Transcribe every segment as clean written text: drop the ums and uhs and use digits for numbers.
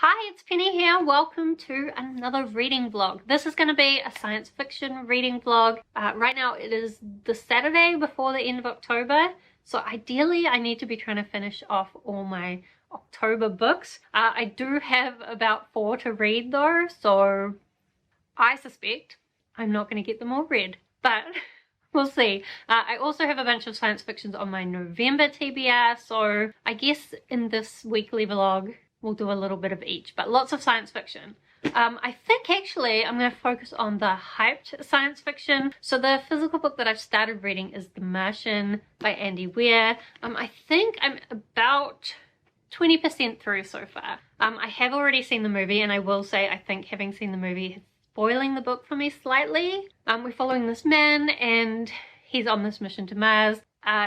Hi, it's Penny here. Welcome to another reading vlog. This is going to be a science fiction reading vlog. Right now it is the Saturday before the end of October, so ideally I need to be trying to finish off all my October books. I do have about 4 to read though, so I suspect I'm not going to get them all read, but we'll see. I also have a bunch of science fictions on my November TBR, so I guess in this weekly vlog we'll do a little bit of each, but lots of science fiction. I think actually I'm going to focus on the hyped science fiction. So the physical book that I've started reading is The Martian by Andy Weir. I think I'm about 20% through so far. I have already seen the movie, and I will say I think having seen the movie is spoiling the book for me slightly. We're following this man and he's on this mission to Mars.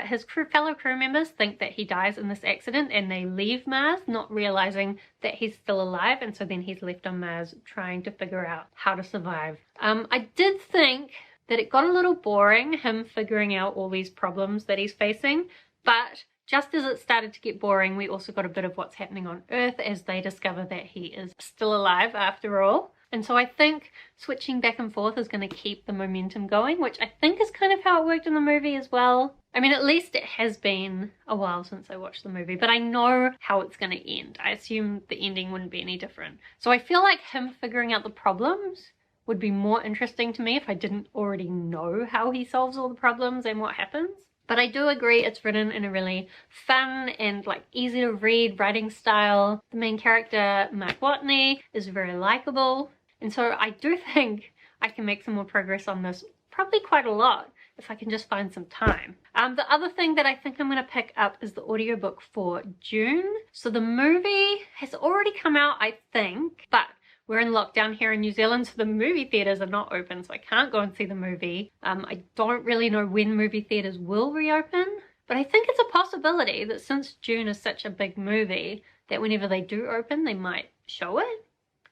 His fellow crew members think that he dies in this accident and they leave Mars, not realizing that he's still alive, and so then he's left on Mars trying to figure out how to survive. I did think that it got a little boring, him figuring out all these problems that he's facing, but just as it started to get boring, we also got a bit of what's happening on Earth as they discover that he is still alive after all. And so I think switching back and forth is going to keep the momentum going, which I think is kind of how it worked in the movie as well. I mean, at least it has been a while since I watched the movie, but I know how it's going to end. I assume the ending wouldn't be any different. So I feel like him figuring out the problems would be more interesting to me if I didn't already know how he solves all the problems and what happens. But I do agree it's written in a really fun and like easy to read writing style. The main character, Mark Watney, is very likable. And so I do think I can make some more progress on this, probably quite a lot, if I can just find some time. The other thing that I think I'm going to pick up is the audiobook for Dune. So the movie has already come out, I think, but we're in lockdown here in New Zealand, so the movie theaters are not open, so I can't go and see the movie. I don't really know when movie theaters will reopen, but I think it's a possibility that since Dune is such a big movie, that whenever they do open, they might show it.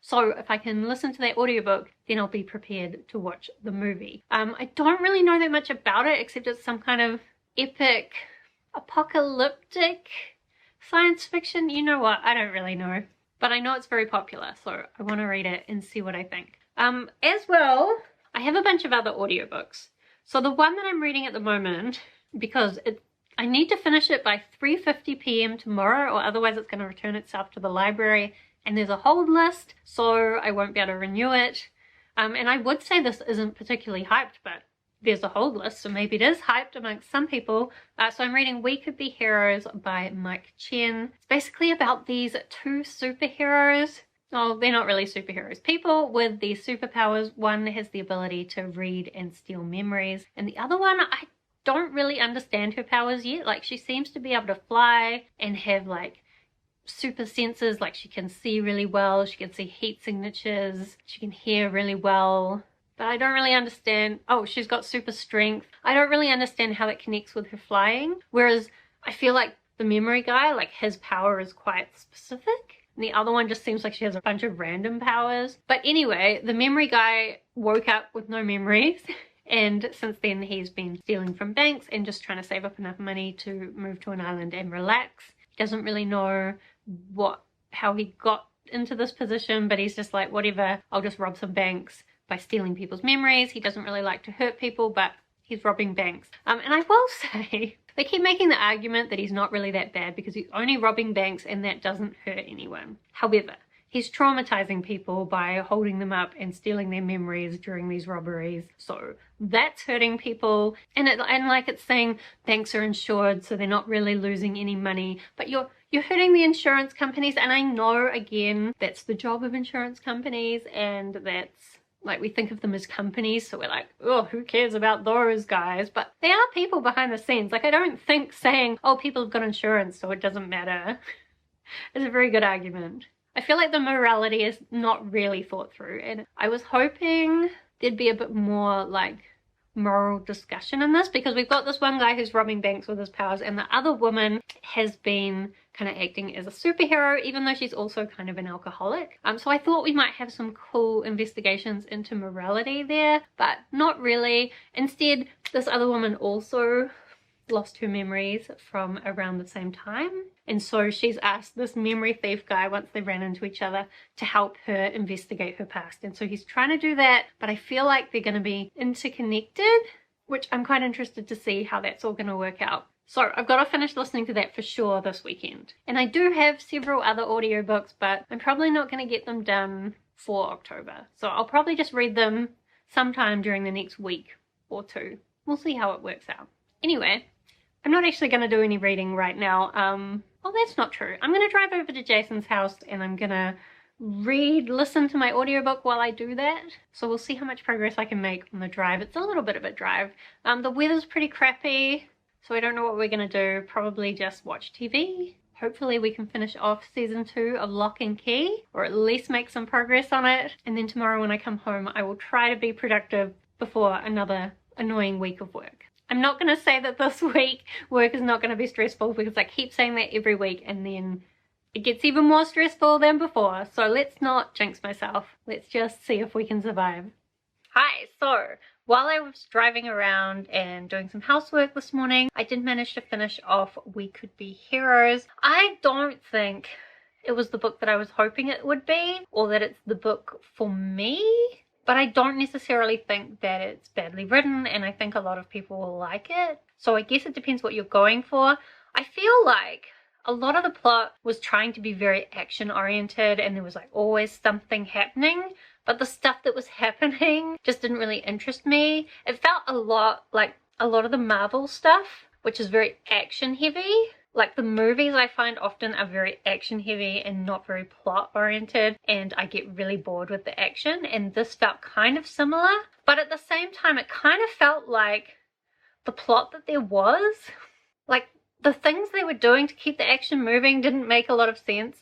So if I can listen to that audiobook, then I'll be prepared to watch the movie. I don't really know that much about it, except it's some kind of epic, apocalyptic science fiction. You know what? I don't really know. But I know it's very popular, so I want to read it and see what I think. As well, I have a bunch of other audiobooks. So the one that I'm reading at the moment, because I need to finish it by 3:50 p.m. tomorrow, or otherwise it's going to return itself to the library. And there's a hold list, so I won't be able to renew it. And I would say this isn't particularly hyped, but there's a hold list, so maybe it is hyped amongst some people. So I'm reading We Could Be Heroes by Mike Chen. It's basically about these 2 superheroes. Oh, they're not really superheroes. People with these superpowers. One has the ability to read and steal memories, and the other one, I don't really understand her powers yet. Like, she seems to be able to fly and have like super senses, like she can see really well, she can see heat signatures, she can hear really well, but I don't really understand. Oh, she's got super strength. I don't really understand how that connects with her flying, whereas I feel like the memory guy, like his power is quite specific, and the other one just seems like she has a bunch of random powers. But anyway, the memory guy woke up with no memories and since then he's been stealing from banks and just trying to save up enough money to move to an island and relax. He doesn't really know how he got into this position, but he's just like, whatever, I'll just rob some banks by stealing people's memories. He doesn't really like to hurt people, but he's robbing banks. And I will say, they keep making the argument that he's not really that bad because he's only robbing banks and that doesn't hurt anyone. However, he's traumatizing people by holding them up and stealing their memories during these robberies. So that's hurting people. And like it's saying banks are insured, so they're not really losing any money. But you're hurting the insurance companies. And I know, again, that's the job of insurance companies. And that's, like, we think of them as companies. So we're like, oh, who cares about those guys? But they are people behind the scenes. Like, I don't think saying, oh, people have got insurance, so it doesn't matter, is a very good argument. I feel like the morality is not really thought through, and I was hoping there'd be a bit more like moral discussion in this, because we've got this one guy who's robbing banks with his powers, and the other woman has been kind of acting as a superhero, even though she's also kind of an alcoholic. So I thought we might have some cool investigations into morality there, but not really. Instead, this other woman also lost her memories from around the same time. And so she's asked this memory thief guy, once they ran into each other, to help her investigate her past. And so he's trying to do that, but I feel like they're going to be interconnected, which I'm quite interested to see how that's all going to work out. So I've got to finish listening to that for sure this weekend. And I do have several other audiobooks, but I'm probably not going to get them done for October. So I'll probably just read them sometime during the next week or two. We'll see how it works out. Anyway, I'm not actually going to do any reading right now. Well, that's not true. I'm going to drive over to Jason's house and I'm going to listen to my audiobook while I do that. So we'll see how much progress I can make on the drive. It's a little bit of a drive. The weather's pretty crappy, so I don't know what we're going to do. Probably just watch TV. Hopefully we can finish off season 2 of Locke and Key, or at least make some progress on it. And then tomorrow when I come home, I will try to be productive before another annoying week of work. I'm not going to say that this week work is not going to be stressful, because I keep saying that every week and then it gets even more stressful than before. So let's not jinx myself. Let's just see if we can survive. Hi, so while I was driving around and doing some housework this morning, I did manage to finish off We Could Be Heroes. I don't think it was the book that I was hoping it would be, or that it's the book for me, but I don't necessarily think that it's badly written, and I think a lot of people will like it. So I guess it depends what you're going for. I feel like a lot of the plot was trying to be very action oriented, and there was like always something happening, but the stuff that was happening just didn't really interest me. It felt a lot like a lot of the Marvel stuff, which is very action heavy. Like the movies I find often are very action heavy and not very plot oriented, and I get really bored with the action, and this felt kind of similar. But at the same time, it kind of felt like the plot that there was, like the things they were doing to keep the action moving didn't make a lot of sense.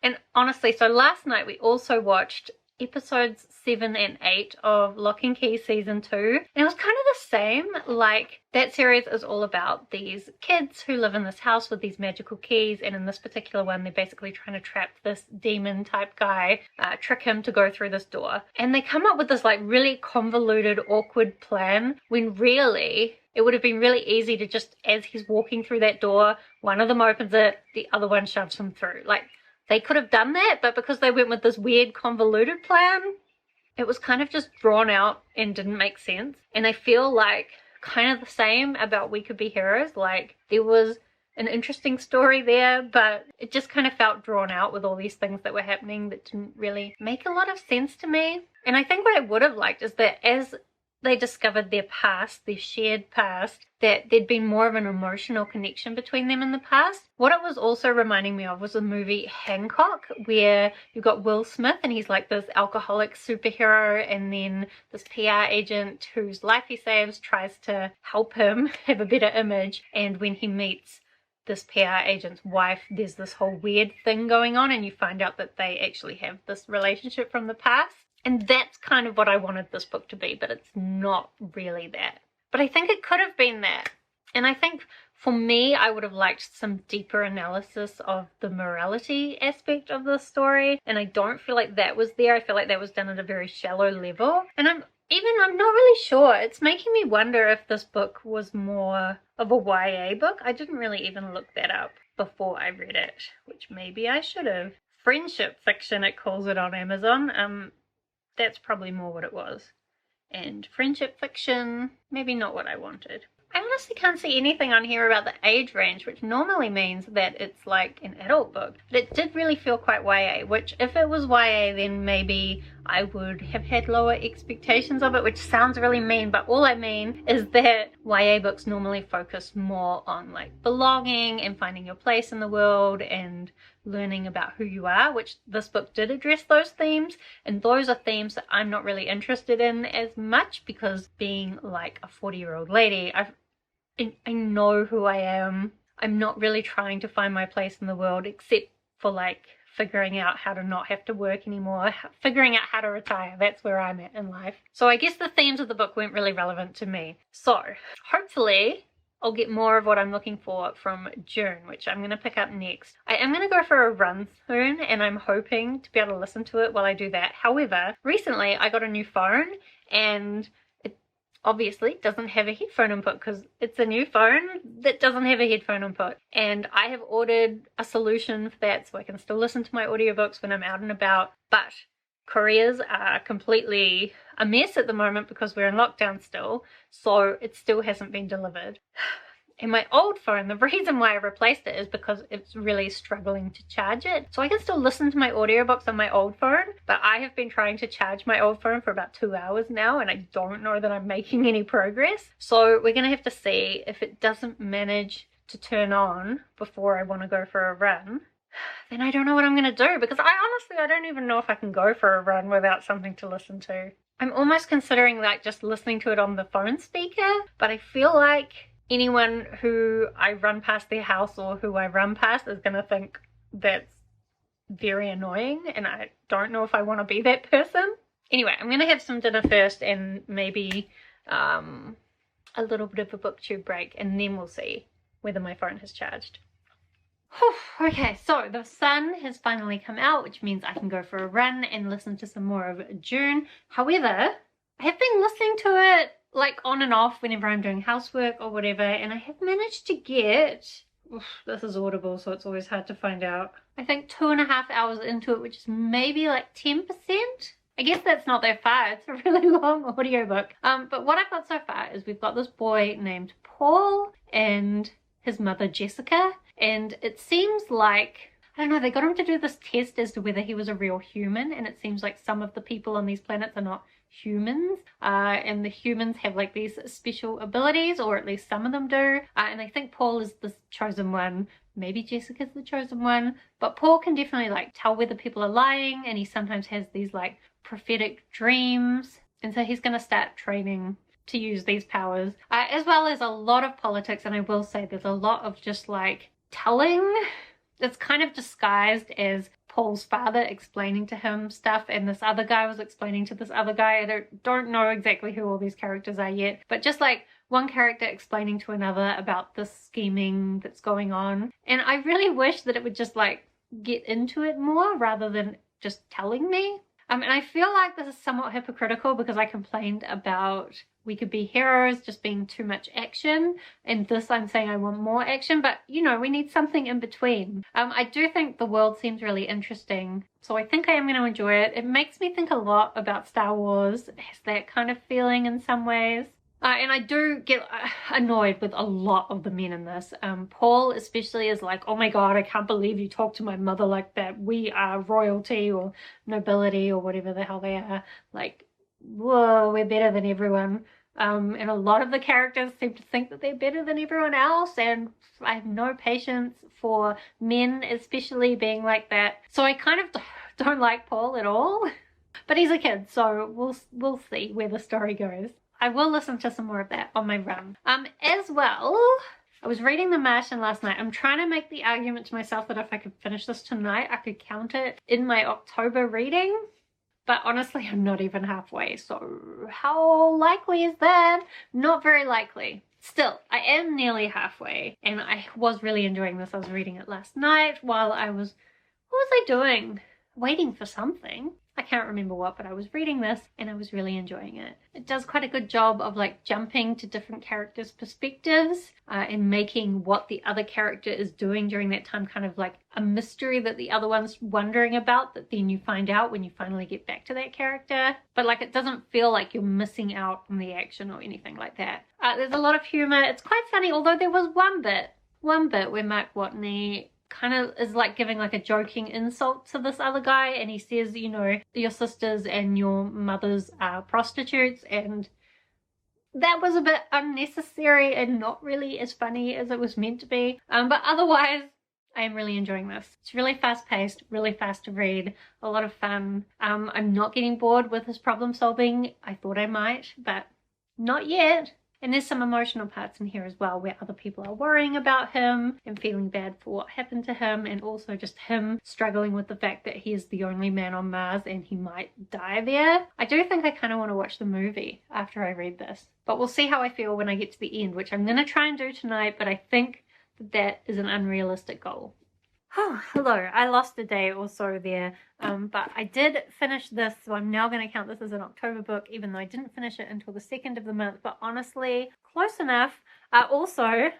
And honestly, so last night we also watched episodes 7 and 8 of Locke and Key season 2, and it was kind of the same. Like, that series is all about these kids who live in this house with these magical keys, and in this particular one they're basically trying to trap this demon type guy, trick him to go through this door, and they come up with this like really convoluted, awkward plan, when really it would have been really easy to just, as he's walking through that door, one of them opens it, the other one shoves him through. Like, they could have done that, but because they went with this weird convoluted plan, it was kind of just drawn out and didn't make sense. And I feel like kind of the same about We Could Be Heroes. Like, there was an interesting story there, but it just kind of felt drawn out with all these things that were happening that didn't really make a lot of sense to me. And I think what I would have liked is that as they discovered their past, their shared past, that there'd been more of an emotional connection between them in the past. What it was also reminding me of was the movie Hancock, where you've got Will Smith and he's like this alcoholic superhero, and then this PR agent whose life he saves tries to help him have a better image, and when he meets this PR agent's wife, there's this whole weird thing going on, and you find out that they actually have this relationship from the past. And that's kind of what I wanted this book to be, but it's not really that. But I think it could have been that. And I think for me, I would have liked some deeper analysis of the morality aspect of the story. And I don't feel like that was there. I feel like that was done at a very shallow level. And I'm not really sure. It's making me wonder if this book was more of a YA book. I didn't really even look that up before I read it, which maybe I should have. Friendship fiction, it calls it on Amazon. That's probably more what it was. And friendship fiction, maybe not what I wanted. I honestly can't see anything on here about the age range, which normally means that it's like an adult book. But it did really feel quite YA, which if it was YA, then maybe I would have had lower expectations of it, which sounds really mean, but all I mean is that YA books normally focus more on like belonging and finding your place in the world and learning about who you are, which this book did address those themes, and those are themes that I'm not really interested in as much, because being like a 40-year-old lady, I know who I am. I'm not really trying to find my place in the world, except for like figuring out how to not have to work anymore, figuring out how to retire. That's where I'm at in life. So I guess the themes of the book weren't really relevant to me. So hopefully I'll get more of what I'm looking for from Dune, which I'm going to pick up next. I am going to go for a run soon, and I'm hoping to be able to listen to it while I do that. However, recently I got a new phone, and obviously doesn't have a headphone input because it's a new phone that doesn't have a headphone input. And I have ordered a solution for that so I can still listen to my audiobooks when I'm out and about, but couriers are completely a mess at the moment because we're in lockdown still, so it still hasn't been delivered. And my old phone, the reason why I replaced it is because it's really struggling to charge it. So I can still listen to my audiobooks on my old phone, but I have been trying to charge my old phone for about 2 hours now, and I don't know that I'm making any progress. So we're gonna have to see if it doesn't manage to turn on before I want to go for a run. Then I don't know what I'm gonna do, because I don't even know if I can go for a run without something to listen to. I'm almost considering like just listening to it on the phone speaker, but I feel like anyone who I run past their house or who I run past is gonna think that's very annoying, and I don't know if I want to be that person. Anyway, I'm gonna have some dinner first and maybe a little bit of a booktube break, and then we'll see whether my phone has charged. Okay, so the sun has finally come out, which means I can go for a run and listen to some more of Dune. However, I have been listening to it like on and off whenever I'm doing housework or whatever, and I have managed to get, this is Audible, so it's always hard to find out, I think 2.5 hours into it, which is maybe like 10%. I guess that's not that far, it's a really long audiobook. But what I've got so far is we've got this boy named Paul and his mother Jessica, and it seems like, I don't know, they got him to do this test as to whether he was a real human, and it seems like some of the people on these planets are not humans, and the humans have like these special abilities, or at least some of them do, and I think Paul is the chosen one. Maybe Jessica's the chosen one, but Paul can definitely like tell whether people are lying, and he sometimes has these like prophetic dreams, and so he's going to start training to use these powers, as well as a lot of politics. And I will say there's a lot of just like telling that's kind of disguised as Paul's father explaining to him stuff, and this other guy was explaining to this other guy. I don't know exactly who all these characters are yet, but just like one character explaining to another about this scheming that's going on. And I really wish that it would just like get into it more rather than just telling me. And I feel like this is somewhat hypocritical because I complained about We Could Be Heroes just being too much action, and this I'm saying I want more action, but you know, we need something in between. I do think the world seems really interesting, so I think I am going to enjoy it. It makes me think a lot about Star Wars. It has that kind of feeling in some ways. And I do get annoyed with a lot of the men in this. Paul especially is like, oh my god, I can't believe you talk to my mother like that. We are royalty or nobility or whatever the hell they are. Like, whoa, we're better than everyone. And a lot of the characters seem to think that they're better than everyone else, and I have no patience for men especially being like that. So I kind of don't like Paul at all. But he's a kid, so we'll see where the story goes. I will listen to some more of that on my run. As well, I was reading The Martian last night. I'm trying to make the argument to myself that if I could finish this tonight, I could count it in my October reading. But honestly, I'm not even halfway. So how likely is that? Not very likely. Still, I am nearly halfway, and I was really enjoying this. I was reading it last night while I was, what was I doing? Waiting for something. I can't remember what, but I was reading this and I was really enjoying it. It does quite a good job of like jumping to different characters' perspectives and making what the other character is doing during that time kind of like a mystery that the other one's wondering about, that then you find out when you finally get back to that character. But like, it doesn't feel like you're missing out on the action or anything like that. There's a lot of humor. It's quite funny, although there was one bit where Mark Watney kind of is like giving like a joking insult to this other guy, and he says, you know, your sisters and your mothers are prostitutes, and that was a bit unnecessary and not really as funny as it was meant to be. But otherwise, I am really enjoying this. It's really fast paced, really fast to read, a lot of fun. I'm not getting bored with his problem solving. I thought I might, but not yet. And there's some emotional parts in here as well where other people are worrying about him and feeling bad for what happened to him, and also just him struggling with the fact that he is the only man on Mars and he might die there. I do think I kind of want to watch the movie after I read this, but we'll see how I feel when I get to the end, which I'm going to try and do tonight, but I think that is an unrealistic goal. Oh, hello. I lost a day or so there, but I did finish this, so I'm now going to count this as an October book, even though I didn't finish it until the 2nd of the month, but honestly, close enough. Also,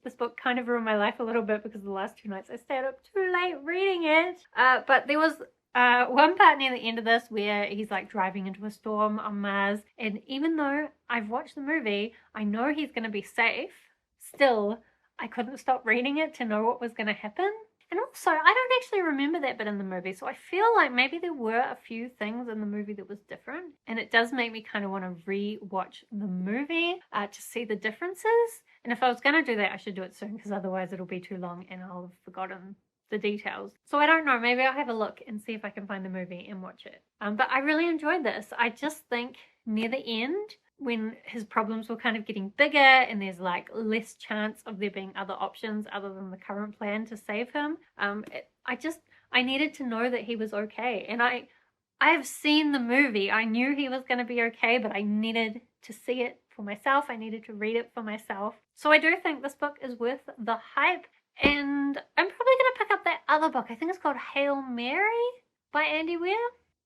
this book kind of ruined my life a little bit because the last 2 nights I stayed up too late reading it. But there was one part near the end of this where he's like driving into a storm on Mars, and even though I've watched the movie, I know he's going to be safe, still, I couldn't stop reading it to know what was going to happen. And also, I don't actually remember that bit in the movie, so I feel like maybe there were a few things in the movie that was different, and it does make me kind of want to re-watch the movie to see the differences. And if I was going to do that, I should do it soon, because otherwise it'll be too long and I'll have forgotten the details. So I don't know, maybe I'll have a look and see if I can find the movie and watch it. But I really enjoyed this. I just think near the end, when his problems were kind of getting bigger and there's like less chance of there being other options other than the current plan to save him, I needed to know that he was okay. And I have seen the movie. I knew he was going to be okay, but I needed to see it for myself. I needed to read it for myself. So I do think this book is worth the hype, and I'm probably going to pick up that other book. I think it's called Hail Mary by Andy Weir.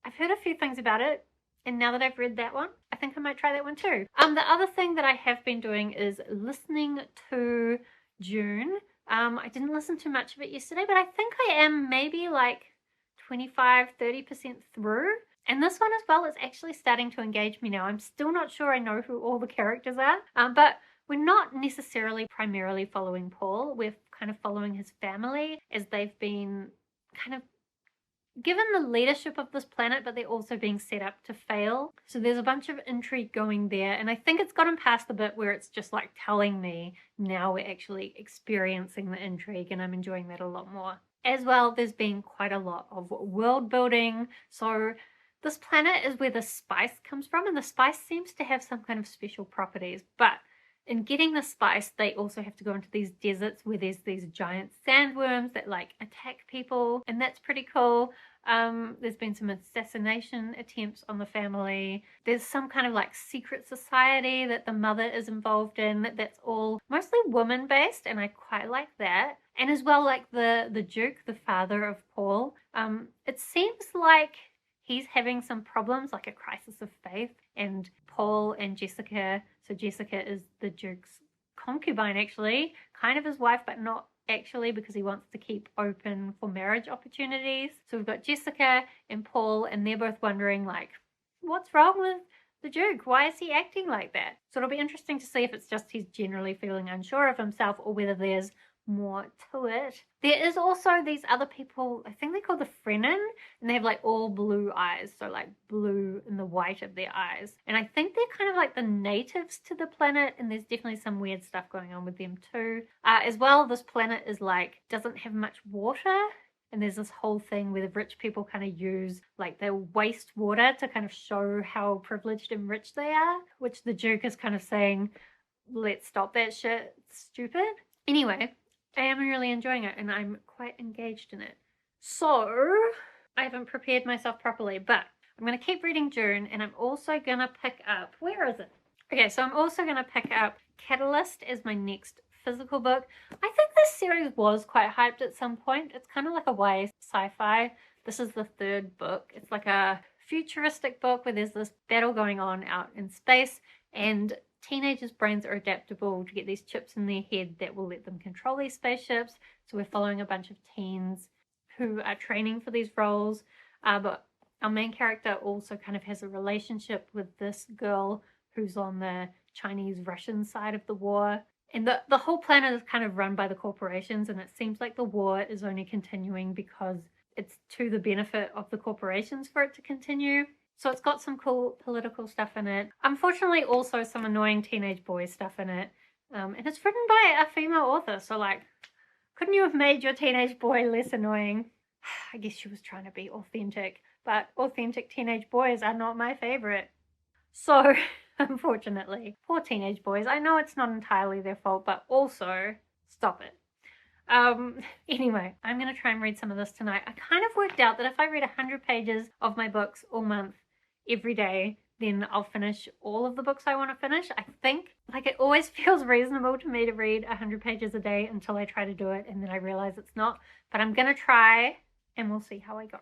I've heard a few things about it, and now that I've read that one, I think I might try that one too. The other thing that I have been doing is listening to Dune. I didn't listen to much of it yesterday, but I think I am maybe like 25-30% through. And this one as well is actually starting to engage me now. I'm still not sure I know who all the characters are, but we're not necessarily primarily following Paul. We're kind of following his family as they've been kind of given the leadership of this planet, but they're also being set up to fail. So there's a bunch of intrigue going there, and I think it's gotten past the bit where it's just like telling me now we're actually experiencing the intrigue, and I'm enjoying that a lot more. As well, there's been quite a lot of world building. So this planet is where the spice comes from, and the spice seems to have some kind of special properties, but in getting the spice, they also have to go into these deserts where there's these giant sandworms that like attack people, and that's pretty cool. There's been some assassination attempts on the family. There's some kind of like secret society that the mother is involved in that's all mostly woman-based, and I quite like that. And as well, like the Duke, the father of Paul, it seems like he's having some problems, like a crisis of faith, and Paul and Jessica, so Jessica is the Duke's concubine actually, kind of his wife, but not actually, because he wants to keep open for marriage opportunities. So we've got Jessica and Paul, and they're both wondering like, what's wrong with the Duke? Why is he acting like that? So it'll be interesting to see if it's just he's generally feeling unsure of himself, or whether there's more to it. There is also these other people, I think they're called the Fremen, and they have like all blue eyes, so like blue in the white of their eyes, and I think they're kind of like the natives to the planet, and there's definitely some weird stuff going on with them too. As well, this planet is like doesn't have much water, and there's this whole thing where the rich people kind of use like their wastewater to kind of show how privileged and rich they are, which the Duke is kind of saying, let's stop that shit, it's stupid. Anyway, I am really enjoying it, and I'm quite engaged in it. So I haven't prepared myself properly, but I'm going to keep reading Dune, and I'm also going to pick up, where is it? Okay, so I'm also going to pick up Catalyst as my next physical book. I think this series was quite hyped at some point. It's kind of like a YA sci-fi. This is the 3rd book. It's like a futuristic book where there's this battle going on out in space, and teenagers' brains are adaptable to get these chips in their head that will let them control these spaceships. So we're following a bunch of teens who are training for these roles, but our main character also kind of has a relationship with this girl who's on the Chinese-Russian side of the war. And the whole planet is kind of run by the corporations, and it seems like the war is only continuing because it's to the benefit of the corporations for it to continue. So it's got some cool political stuff in it. Unfortunately, also some annoying teenage boy stuff in it. And it's written by a female author, so like, couldn't you have made your teenage boy less annoying? I guess she was trying to be authentic, but authentic teenage boys are not my favorite. So, unfortunately, poor teenage boys. I know it's not entirely their fault, but also, stop it. Anyway, I'm going to try and read some of this tonight. I kind of worked out that if I read 100 pages of my books all month, every day, then I'll finish all of the books I want to finish. I think Like, it always feels reasonable to me to read 100 pages a day until I try to do it, and then I realize it's not. But I'm gonna try, and we'll see how I go.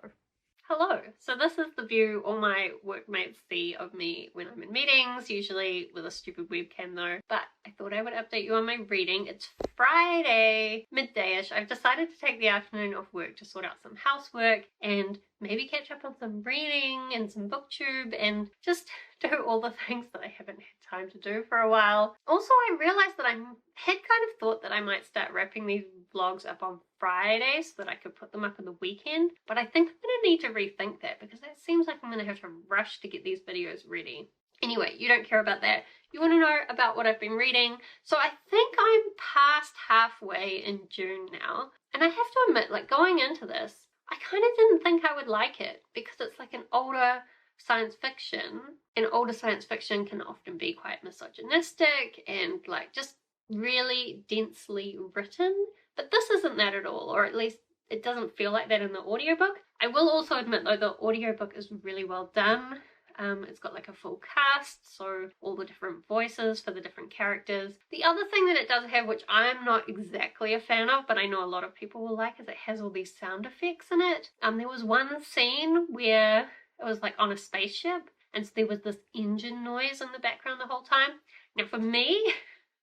Hello, so this is the view all my workmates see of me when I'm in meetings, usually with a stupid webcam though, but I thought I would update you on my reading. It's Friday, midday-ish. I've decided to take the afternoon off work to sort out some housework and maybe catch up on some reading and some booktube and just do all the things that I haven't had time to do for a while. Also, I realized that I had kind of thought that I might start wrapping these vlogs up on Friday so that I could put them up on the weekend, but I think I'm going to need to rethink that because it seems like I'm going to have to rush to get these videos ready. Anyway, you don't care about that. You want to know about what I've been reading. So I think I'm past halfway in June now, and I have to admit, like, going into this, I kind of didn't think I would like it because it's like an older science fiction, and older science fiction can often be quite misogynistic and like just really densely written, but this isn't that at all, or at least it doesn't feel like that in the audiobook. I will also admit though, the audiobook is really well done. It's got like a full cast, so all the different voices for the different characters. The other thing that it does have, which I'm not exactly a fan of, but I know a lot of people will like, is it has all these sound effects in it. There was one scene where it was like on a spaceship, and so there was this engine noise in the background the whole time. Now for me,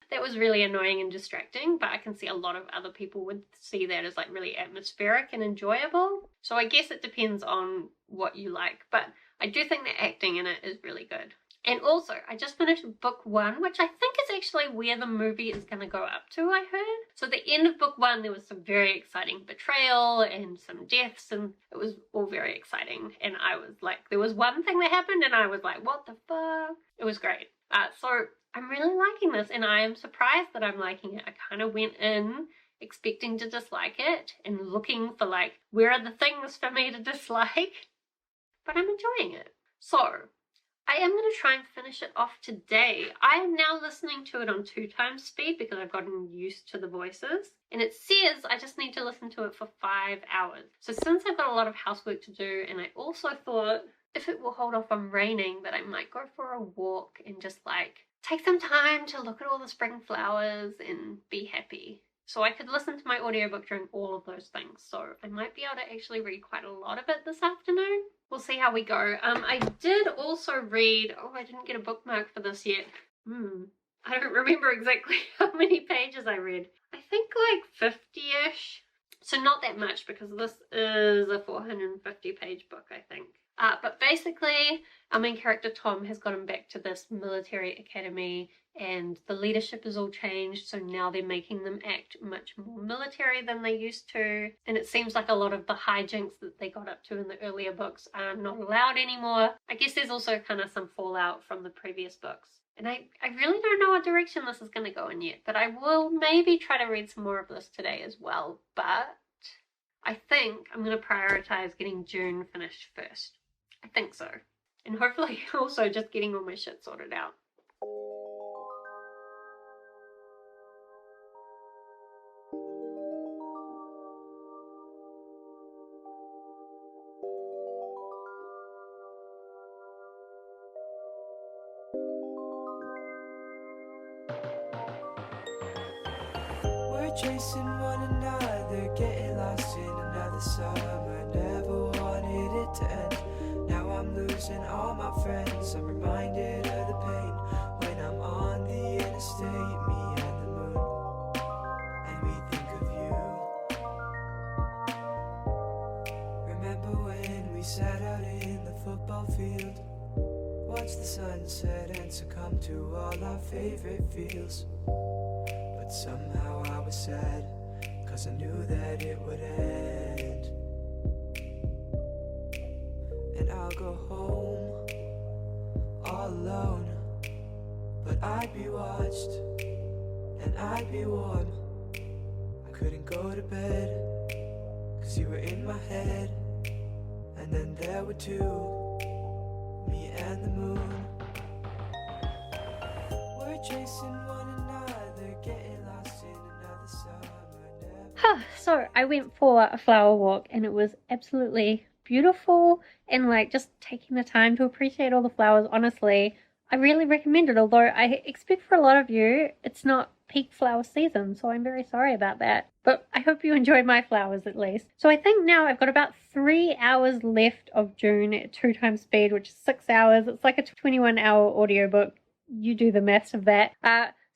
that was really annoying and distracting, but I can see a lot of other people would see that as like really atmospheric and enjoyable. So I guess it depends on what you like, but I do think the acting in it is really good. And also, I just finished book 1, which I think is actually where the movie is going to go up to, I heard. So at the end of book 1, there was some very exciting betrayal and some deaths, and it was all very exciting. And I was like, there was one thing that happened, and I was like, what the fuck? It was great. So I'm really liking this, and I am surprised that I'm liking it. I kind of went in expecting to dislike it and looking for like, where are the things for me to dislike? But I'm enjoying it. So I am going to try and finish it off today. I am now listening to it on 2x speed because I've gotten used to the voices. And it says I just need to listen to it for 5 hours. So since I've got a lot of housework to do, and I also thought if it will hold off on raining, that I might go for a walk and just like take some time to look at all the spring flowers and be happy. So I could listen to my audiobook during all of those things. So I might be able to actually read quite a lot of it this afternoon. We'll see how we go. I did also read, oh, I didn't get a bookmark for this yet. I don't remember exactly how many pages I read. I think like 50-ish. So not that much because this is a 450 page book, I think. But basically, our main character Tom has gotten back to this military academy, and the leadership is all changed, so now they're making them act much more military than they used to, and it seems like a lot of the hijinks that they got up to in the earlier books are not allowed anymore. I guess there's also kind of some fallout from the previous books, and I really don't know what direction this is going to go in yet, but I will maybe try to read some more of this today as well. But I think I'm going to prioritize getting Dune finished first. I think so. And hopefully also just getting all my shit sorted out. We're chasing one another, getting lost in another summer. Never wanted it to end. Now I'm losing all my friends. I'm reminded of the pain when I'm on the interstate, me and the moon, and we think of you. Remember when we sat out in the football field, watched the sunset and succumb to all our favorite feels. But somehow I was sad, 'cause I knew that it would end. And I'll go home, all alone, but I'd be watched, and I'd be warm. I couldn't go to bed, 'cause you were in my head. And then there were two, me and the moon. We're chasing one another, getting lost in another summer. So I went for a flower walk, and it was absolutely beautiful, and like just taking the time to appreciate all the flowers. Honestly, I really recommend it, although I expect for a lot of you it's not peak flower season, so I'm very sorry about that. But I hope you enjoyed my flowers at least. So I think now I've got about 3 hours left of Dune at 2 times speed, which is 6 hours. It's like a 21-hour audiobook. You do the maths of that.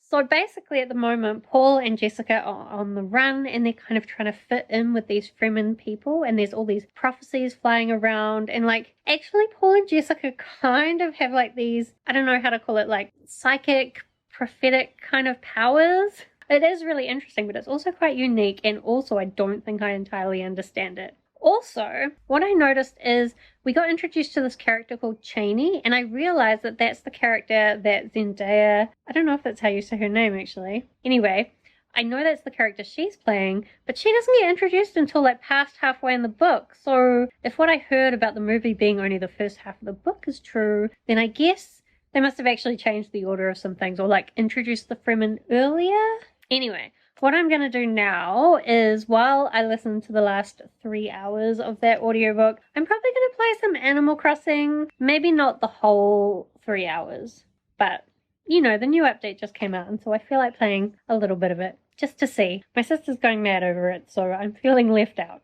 So basically at the moment, Paul and Jessica are on the run and they're kind of trying to fit in with these Fremen people, and there's all these prophecies flying around, and like actually Paul and Jessica kind of have like these, I don't know how to call it, like psychic, prophetic kind of powers. It is really interesting, but it's also quite unique, and also I don't think I entirely understand it. Also, what I noticed is we got introduced to this character called Cheney, and I realized that that's the character that Zendaya, I don't know if that's how you say her name actually. Anyway, I know that's the character she's playing, but she doesn't get introduced until like past halfway in the book. So if what I heard about the movie being only the first half of the book is true, then I guess they must have actually changed the order of some things, or like introduced the Fremen earlier. Anyway, what I'm going to do now is, while I listen to the last 3 hours of that audiobook, I'm probably going to play some Animal Crossing. Maybe not the whole 3 hours, but you know, the new update just came out, and so I feel like playing a little bit of it just to see. My sister's going mad over it, so I'm feeling left out.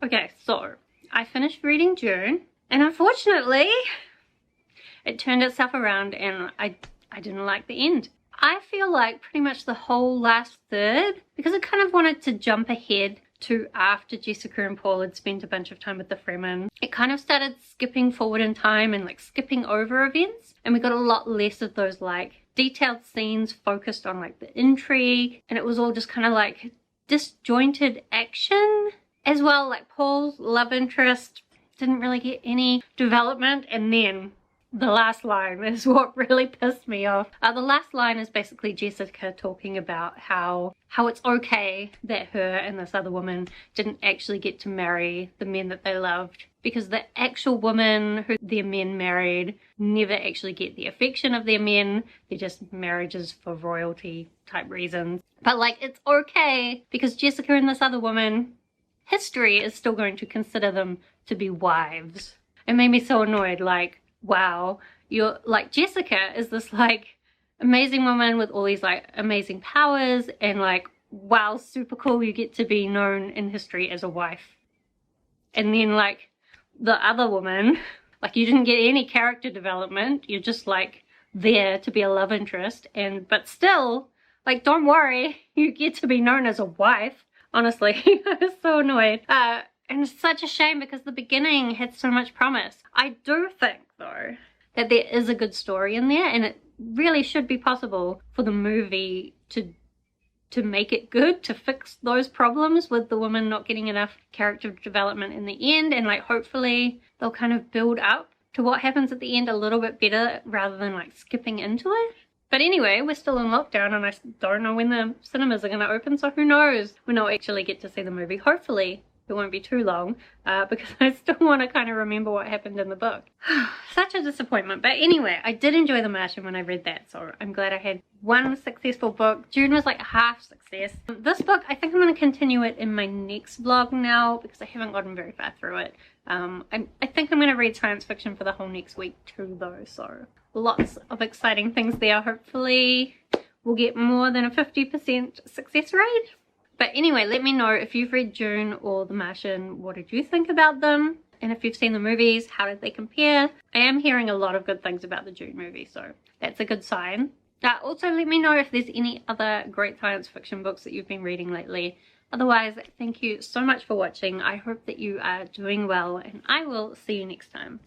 Okay, so I finished reading Dune, and unfortunately it turned itself around, and I didn't like the end. I feel like pretty much the whole last third, because I kind of wanted to jump ahead to after Jessica and Paul had spent a bunch of time with the Fremen, it kind of started skipping forward in time and like skipping over events, and we got a lot less of those like detailed scenes focused on like the intrigue, and it was all just kind of like disjointed action. As well, like Paul's love interest didn't really get any development, and then the last line is what really pissed me off. The last line is basically Jessica talking about how it's okay that her and this other woman didn't actually get to marry the men that they loved, because the actual women who their men married never actually get the affection of their men. They're just marriages for royalty type reasons. But like, it's okay because Jessica and this other woman, history is still going to consider them to be wives. It made me so annoyed, like, wow, you're like, Jessica is this like amazing woman with all these like amazing powers, and like, wow, super cool, you get to be known in history as a wife. And then like the other woman, like, you didn't get any character development, you're just like there to be a love interest, but still, like, don't worry, you get to be known as a wife. Honestly, I was so annoyed. And it's such a shame because the beginning had so much promise. I do think, though, that there is a good story in there, and it really should be possible for the movie to make it good, to fix those problems with the woman not getting enough character development in the end, and like, hopefully they'll kind of build up to what happens at the end a little bit better rather than like skipping into it. But anyway, we're still in lockdown, and I don't know when the cinemas are going to open, so who knows when I'll actually get to see the movie. Hopefully it won't be too long, because I still want to kind of remember what happened in the book. Such a disappointment. But anyway, I did enjoy The Martian when I read that, so I'm glad I had one successful book. Dune was like half success. This book, I think I'm going to continue it in my next vlog now, because I haven't gotten very far through it. I think I'm going to read science fiction for the whole next week too, though, so lots of exciting things there. Hopefully we'll get more than a 50% success rate. But anyway, let me know if you've read Dune or The Martian, what did you think about them? And if you've seen the movies, how did they compare? I am hearing a lot of good things about the Dune movie, so that's a good sign. Also, let me know if there's any other great science fiction books that you've been reading lately. Otherwise, thank you so much for watching. I hope that you are doing well, and I will see you next time.